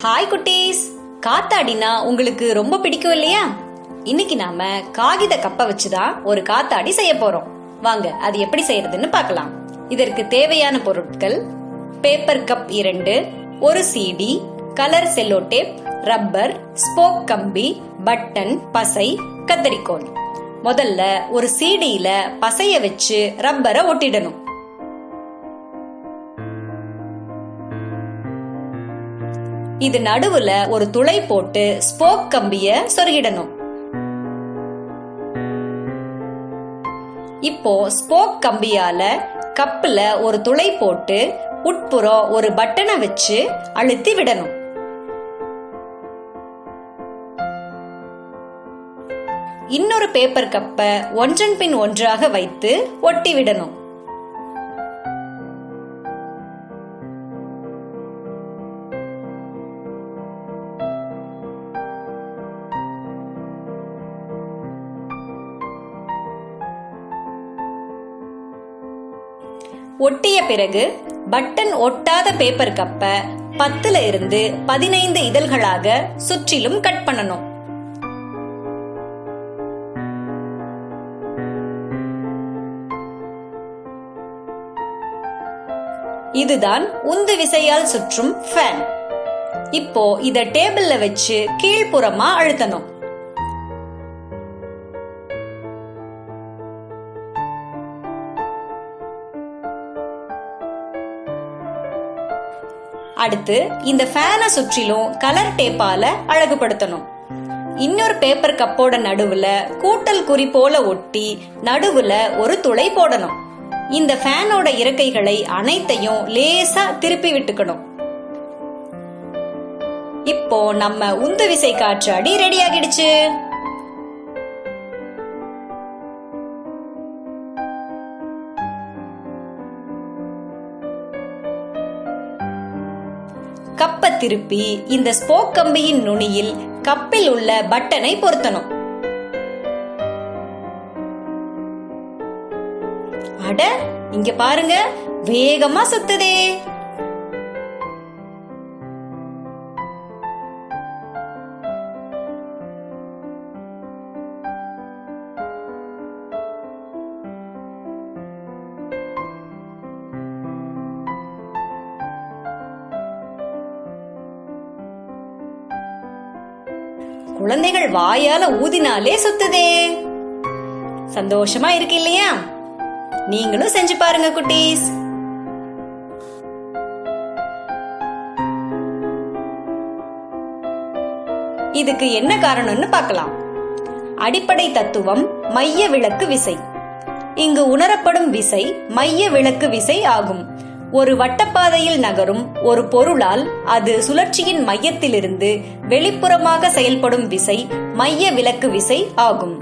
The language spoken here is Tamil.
ஹாய் குட்டீஸ், காத்தாடினா உங்களுக்கு ரொம்ப பிடிக்கும் இல்லையா? இன்னைக்கு நாம காகித கப்பை வச்சுதான் ஒரு காத்தாடி செய்ய போறோம். வாங்க அது எப்படி செய்யறதுன்னு பார்க்கலாம். இதற்கு தேவையான பொருட்கள்: பேப்பர் கப் 2, ஒரு CD, colour cello tape, rubber, spoke கம்பி, பட்டன், பசை, கத்தரிக்கோல். முதல்ல ஒரு CDல பசைய வச்சு ரப்பரை ஒட்டிடணும். இது நடுவுல ஒரு துளை போட்டு ஸ்போக் கம்பிய சொருகிடணும். இப்போ ஸ்போக் கம்பியால கப்புல ஒரு துளை போட்டு உட்புறம் ஒரு பட்டனை வச்சு அழுத்தி விடணும். இன்னொரு பேப்பர் கப்பை ஒன்றன் பின் ஒன்றாக வைத்து ஒட்டி விடணும். ஒட்டிய பிறகு பட்டன் ஒட்டாத பேப்பர் கப்பை 10 இருந்து 15 இதழ்களாக சுற்றிலும் கட் பண்ணணும். இதுதான் உந்து விசையால் சுற்றும் ஃபேன். இப்போ இத டேபிள்ல வச்சு கீழ்ப்புறமா அழுத்தணும். அடுத்து இந்த ஃபேனை சுற்றிலும் கலர் டேப்பால அழகுபடுத்தணும். இன்னொரு பேப்பர் கப்போட நடுவுல கூட்டல் குறி போல ஒட்டி நடுவுல ஒரு துளை போடணும். இந்த ஃபேனோட இறக்கைகளை அனைத்தையும் லேசா திருப்பி விட்டுக்கணும். இப்போ நம்ம உந்து விசை காற்றாடி ரெடி ஆகிடுச்சு. கப்பை திருப்பி இந்த ஸ்போக் கம்பியின் நுனியில் கப்பில் உள்ள பட்டனை பொருத்தணும். அட, இங்க பாருங்க, வேகமா சுத்துதே. குழந்தைகள் வாயால ஊதினாலே சுத்துதே. சந்தோஷமா இருக்கு இல்லையா? நீங்களும் செஞ்சு பாருங்க குட்டீஸ். இதுக்கு என்ன காரணம்னு பார்க்கலாம். அடிப்படை தத்துவம் மைய விலக்கு விசை. இங்கு உணரப்படும் விசை மைய விலக்கு விசை ஆகும். ஒரு வட்டப்பாதையில் நகரும் ஒரு பொருளால் அது சுழற்சியின் மையத்திலிருந்து வெளிப்புறமாக செயல்படும் விசை மைய விலக்கு விசை ஆகும்.